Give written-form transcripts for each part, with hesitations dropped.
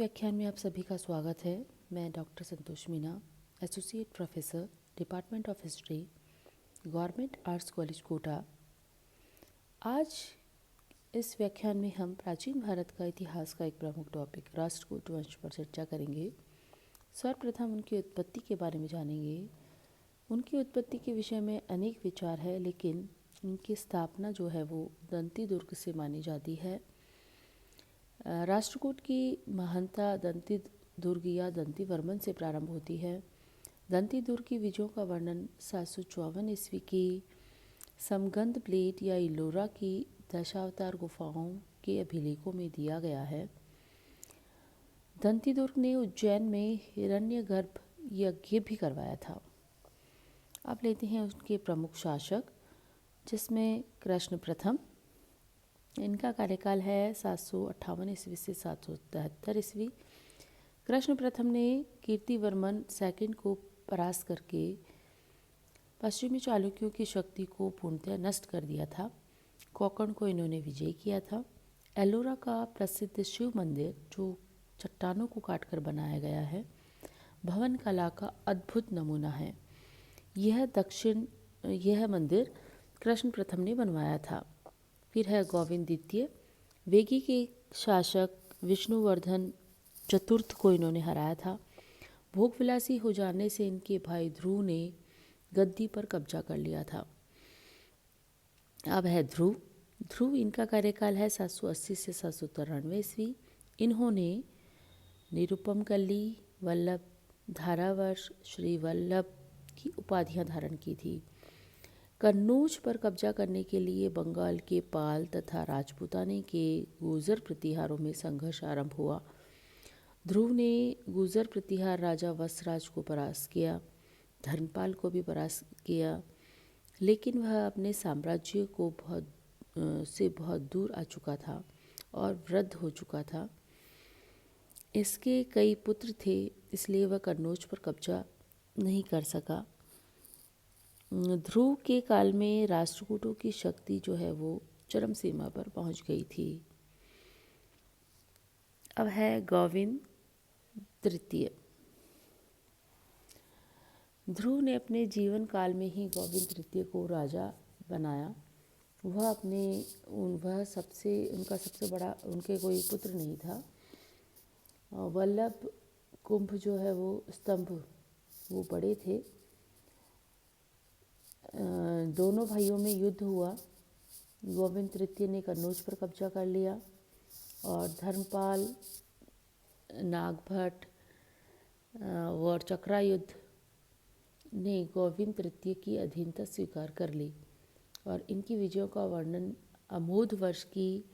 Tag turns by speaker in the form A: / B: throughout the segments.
A: व्याख्यान में आप सभी का स्वागत है। मैं doctor Santosh Meena, associate professor, department of history, government arts college Kota. आज इस व्याख्यान में हम प्राचीन भारत का इतिहास का एक प्रमुख टॉपिक राष्ट्रकूट वंश पर चर्चा करेंगे। सर्वप्रथम उनकी उत्पत्ति के बारे में जानेंगे। उनकी उत्पत्ति के विषय में अनेक विचार है, लेकिन उनकी स्थापना जो है वो दंती दुर्ग से मानी जाती है। राष्ट्रकूट की महानता दंती दुर्ग या दंती वर्मन से प्रारंभ होती है। दंती दुर्ग की विजयों का वर्णन 754 ईस्वी की समगंध प्लेट या इलोरा की दशावतार गुफाओं के अभिलेखों में दिया गया है। दंती दुर्ग ने उज्जैन में हिरण्यगर्भ यज्ञ भी करवाया था। अब लेते हैं उनके प्रमुख शासक, जिसमें कृष्ण प्रथम। इनका कार्यकाल है 758 ईस्वी से 773 ईस्वी। कृष्ण प्रथम ने कीर्तिवर्मन सेकंड को परास्त करके पश्चिमी चालुक्यों की शक्ति को पूर्णतः नष्ट कर दिया था। कोंकण को इन्होंने विजय किया था। एलोरा का प्रसिद्ध शिव मंदिर, जो चट्टानों को काटकर बनाया गया है, भवन कला का अद्भुत नमूना है। यह मंदिर कृष्ण प्रथम ने बनवाया था। फिर है गोविंद द्वितीय। वेगी के शासक विष्णुवर्धन चतुर्थ को इन्होंने हराया था। भोगविलासी हो जाने से इनके भाई ध्रुव ने गद्दी पर कब्जा कर लिया था। अब है ध्रुव इनका कार्यकाल है 780 से 793 ईस्वी। इन्होंने निरुपम कल्ली, वल्लभ, धारावर्ष, श्री वल्लभ की उपाधियां धारण की थी। कन्नौज पर कब्जा करने के लिए बंगाल के पाल तथा राजपूताने के गुर्जर प्रतिहारों में संघर्ष आरंभ हुआ। ध्रुव ने गुर्जर प्रतिहार राजा वसराज को परास्त किया, धर्मपाल को भी परास्त किया, लेकिन वह अपने साम्राज्य को बहुत दूर आ चुका था और वृद्ध हो चुका था। इसके कई पुत्र थे, इसलिए वह कन्नौज पर कब्जा नहीं कर सका। ध्रुव के काल में राष्ट्रकूटों की शक्ति जो है वो चरम सीमा पर पहुंच गई थी। अब है गोविंद तृतीय। ध्रुव ने अपने जीवन काल में ही गोविंद तृतीय को राजा बनाया। उनका सबसे बड़ा, उनके कोई पुत्र नहीं था। वल्लभ कुंभ जो है वो स्तंभ, वो बड़े थे। दोनों भाइयों में युद्ध हुआ। गोविंद तृतीय ने कन्नौज पर कब्जा कर लिया और धर्मपाल, नागभट्ट और चक्रायुद्ध ने गोविंद तृतीय की अधीनता स्वीकार कर ली और इनकी विजयों का वर्णन अमोध वर्ष की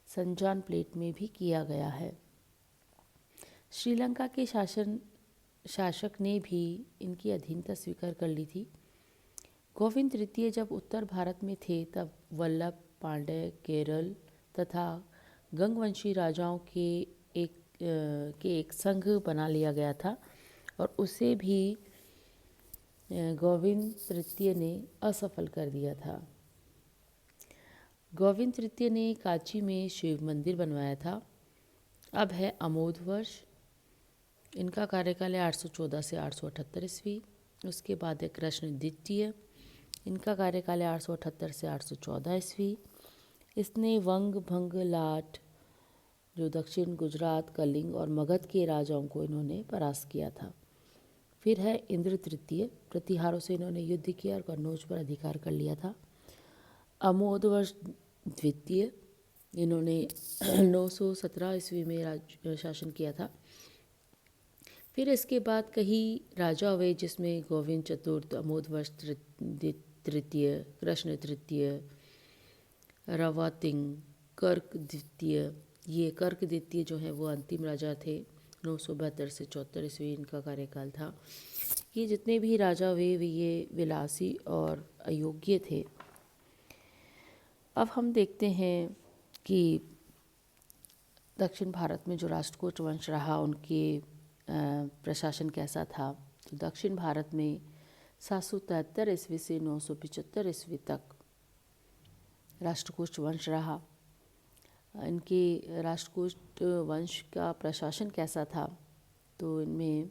A: संजान प्लेट में भी किया गया है। श्रीलंका के शासक ने भी इनकी अधीनता स्वीकार कर ली थी। गोविंद तृतीय जब उत्तर भारत में थे, तब वल्लभ, पांड्य, केरल तथा गंगवंशी राजाओं के एक संघ बना लिया गया था और उसे भी गोविंद तृतीय ने असफल कर दिया था। गोविंद तृतीय ने कांची में शिव मंदिर बनवाया था। अब है अमोध वर्ष। इनका कार्यकाल है 814 से 878 ईस्वी। उसके बाद है कृष्ण द्वितीय। इनका कार्यकाल है 878 से 814 ईस्वी। इसने वंग, भंग, लाट, जो दक्षिण गुजरात, कलिंग और मगध के राजाओं को इन्होंने परास्त किया था। फिर है इंद्र तृतीय। प्रतिहारों से इन्होंने युद्ध किया और कन्नौज पर अधिकार कर लिया था। अमोध वर्ष द्वितीय, इन्होंने 917 ईस्वी में शासन किया था। फिर इसके बाद कई राजा हुए, जिसमें गोविंद चतुर्थ, अमोध वर्ष तृतीय, कृष्ण तृतीय, रवातिंग, कर्क द्वितीय। ये कर्क द्वितीय जो है वो अंतिम राजा थे। 972 से 74 ईस्वी इनका कार्यकाल था। ये जितने भी राजा हुए ये विलासी और अयोग्य थे। अब हम देखते हैं कि दक्षिण भारत में जो राष्ट्रकूट वंश रहा, उनके प्रशासन कैसा था। तो दक्षिण भारत में 773 ईस्वी से 975 ईस्वी तक राष्ट्रकूट वंश रहा। इनके राष्ट्रकूट वंश का प्रशासन कैसा था, तो इनमें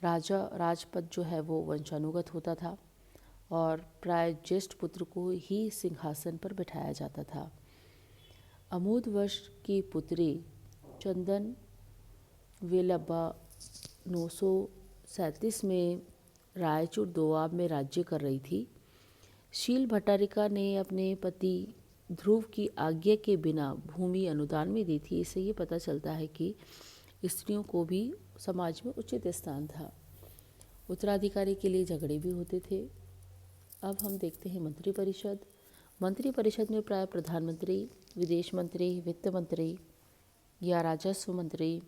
A: राजपद जो है वो वंशानुगत होता था और प्राय ज्येष्ठ पुत्र को ही सिंहासन पर बिठाया जाता था। अमोद वंश की पुत्री चंदन वेलब्बा 937 में रायचूर दोआब में राज्य कर रही थी। शील भट्टारिका ने अपने पति ध्रुव की आज्ञा के बिना भूमि अनुदान में दी थी। इससे ये पता चलता है कि स्त्रियों को भी समाज में उचित स्थान था। उत्तराधिकारी के लिए झगड़े भी होते थे। अब हम देखते हैं मंत्रिपरिषद। मंत्रिपरिषद में प्राय प्रधानमंत्री, विदेश मंत्री, वित्त मंत्री या राजस्व मंत्री,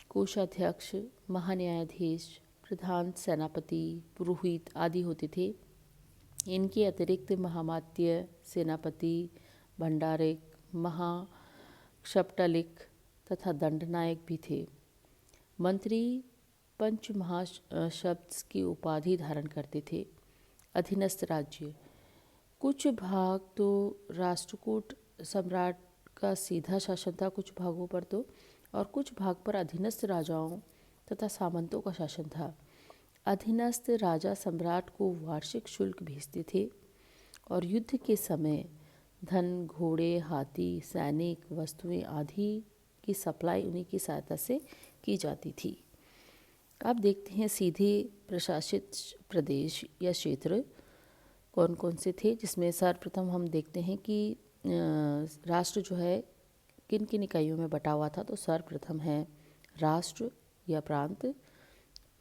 A: कोषाध्यक्ष, महान्यायाधीश, प्रधान सेनापति, पुरोहित आदि होते थे। इनके अतिरिक्त महामात्य, सेनापति, भंडारिक, महाक्षपटलिक तथा दंडनायक भी थे। मंत्री पंच महाशब्द की उपाधि धारण करते थे। अधीनस्थ राज्य, कुछ भाग तो राष्ट्रकूट सम्राट का सीधा शासन था, कुछ भागों पर तो, और कुछ भाग पर अधीनस्थ राजाओं तथा सामंतों का शासन था। अधीनस्थ राजा सम्राट को वार्षिक शुल्क भेजते थे और युद्ध के समय धन, घोड़े, हाथी, सैनिक वस्तुएं आदि की सप्लाई उन्हीं की सहायता से की जाती थी। अब देखते हैं सीधे प्रशासित प्रदेश या क्षेत्र कौन कौन से थे, जिसमें सर्वप्रथम हम देखते हैं कि राष्ट्र जो है किन किन इकाइयों में बटा हुआ था। तो सर्वप्रथम है राष्ट्र या प्रांत,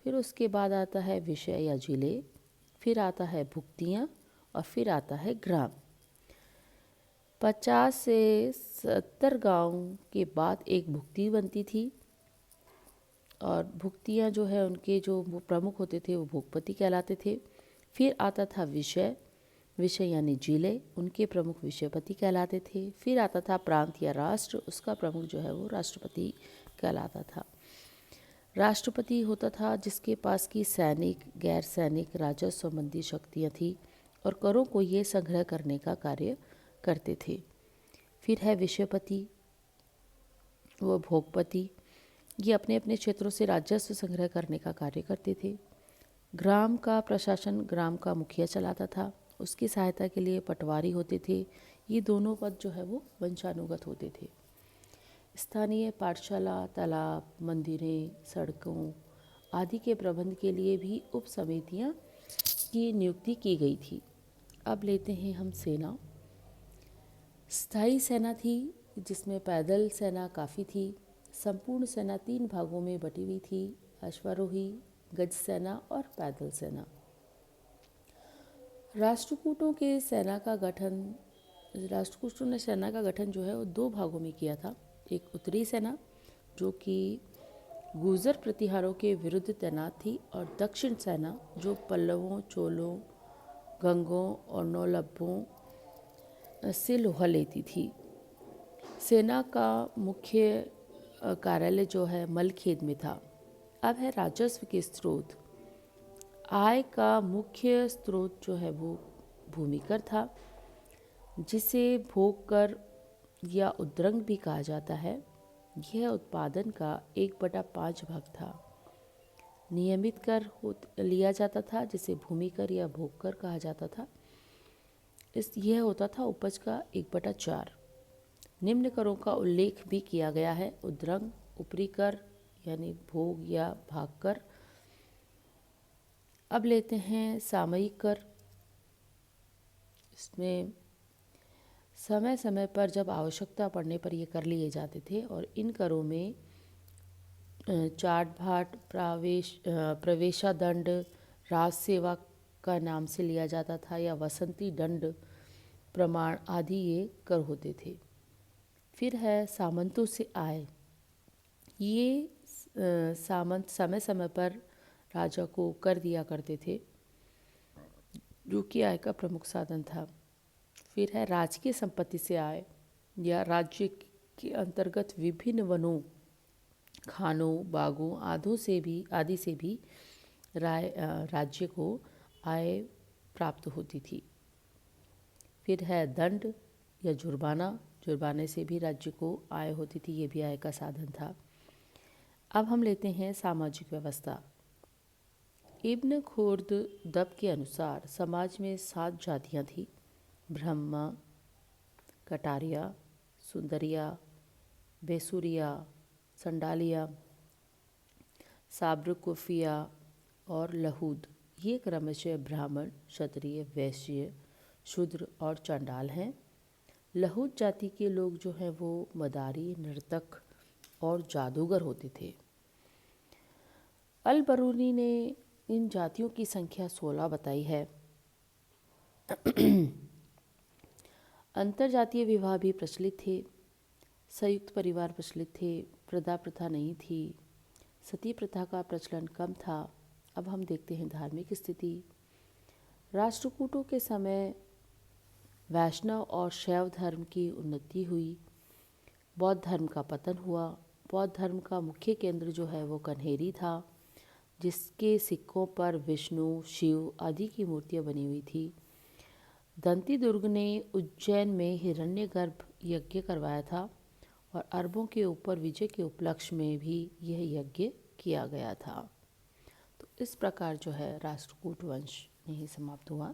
A: फिर उसके बाद आता है विषय या जिले, फिर आता है भुक्तियाँ और फिर आता है ग्राम। 50 से 70 गांव के बाद एक भुक्ति बनती थी और भुक्तियाँ जो है उनके जो प्रमुख होते थे वो भोगपति कहलाते थे। फिर आता था विषय यानी जिले, उनके प्रमुख विषयपति कहलाते थे। फिर आता था प्रांत या राष्ट्र, उसका प्रमुख जो है वो राष्ट्रपति कहलाता था। राष्ट्रपति होता था जिसके पास की सैनिक, गैर सैनिक, राजस्व संबंधी शक्तियाँ थी और करों को ये संग्रह करने का कार्य करते थे। फिर है विषयपति, वो भोगपति, ये अपने अपने क्षेत्रों से राजस्व संग्रह करने का कार्य करते थे। ग्राम का प्रशासन ग्राम का मुखिया चलाता था, उसकी सहायता के लिए पटवारी होते थे। ये दोनों पद जो है वो वंशानुगत होते थे। स्थानीय पाठशाला, तालाब, मंदिरें, सड़कों आदि के प्रबंध के लिए भी उप समितियाँ की नियुक्ति की गई थी। अब लेते हैं हम सेना। स्थायी सेना थी जिसमें पैदल सेना काफ़ी थी। संपूर्ण सेना 3 भागों में बटी हुई थी, अश्वारोही, गज सेना और पैदल सेना। राष्ट्रकूटों ने सेना का गठन जो है वो 2 भागों में किया था। एक उत्तरी सेना जो कि गुर्जर प्रतिहारों के विरुद्ध तैनात थी और दक्षिण सेना जो पल्लवों, चोलों, गंगों और नौलब्बों से लोहा लेती थी। सेना का मुख्य कार्यालय जो है मलखेद में था। अब है राजस्व के स्रोत। आय का मुख्य स्रोत जो है वो भूमिकर था, जिसे भोग कर या उद्रंग भी कहा जाता है। यह उत्पादन का 1/5 भाग था। नियमित कर लिया जाता था जिसे भूमिकर या भोग कर कहा जाता था। यह होता था उपज का 1/4। निम्न करों का उल्लेख भी किया गया है: उद्रंग, ऊपरी कर यानी भोग या भाग कर। अब लेते हैं सामयिक कर। इसमें समय समय पर जब आवश्यकता पड़ने पर ये कर लिए जाते थे और इन करों में चाट भाट, प्रवेशा दंड, राज सेवा का नाम से लिया जाता था या वसंती दंड प्रमाण आदि ये कर होते थे। फिर है सामंतों से आय। ये सामंत समय समय पर राजा को कर दिया करते थे, जो कि आय का प्रमुख साधन था। फिर है राजकीय संपत्ति से आय या राज्य के अंतर्गत विभिन्न वनों, खानों, बागों आदि से भी राज्य को आय प्राप्त होती थी। फिर है दंड या जुर्माना, जुर्माने से भी राज्य को आय होती थी, ये भी आय का साधन था। अब हम लेते हैं सामाजिक व्यवस्था। इब्न खुर्दब के अनुसार समाज में 7 जातियाँ थीं: ब्रह्मा, कटारिया, सुंदरिया, बेसुरिया, संडालिया, साब्रकुफिया और लहूद। ये क्रमशः ब्राह्मण, क्षत्रिय, वैश्य, शूद्र और चंडाल हैं। लहूद जाति के लोग जो हैं वो मदारी, नर्तक और जादूगर होते थे। अल बरूनी ने इन जातियों की संख्या 16 बताई है। अंतरजातीय विवाह भी प्रचलित थे, संयुक्त परिवार प्रचलित थे, प्रदा प्रथा नहीं थी, सती प्रथा का प्रचलन कम था। अब हम देखते हैं धार्मिक स्थिति। राष्ट्रकूटों के समय वैष्णव और शैव धर्म की उन्नति हुई, बौद्ध धर्म का पतन हुआ। बौद्ध धर्म का मुख्य केंद्र जो है वो कन्हेरी था, जिसके सिक्कों पर विष्णु, शिव आदि की मूर्तियाँ बनी हुई थी। दंती दुर्ग ने उज्जैन में हिरण्यगर्भ यज्ञ करवाया था और अरबों के ऊपर विजय के उपलक्ष्य में भी यह यज्ञ किया गया था। तो इस प्रकार जो है राष्ट्रकूट वंश यहीं समाप्त हुआ।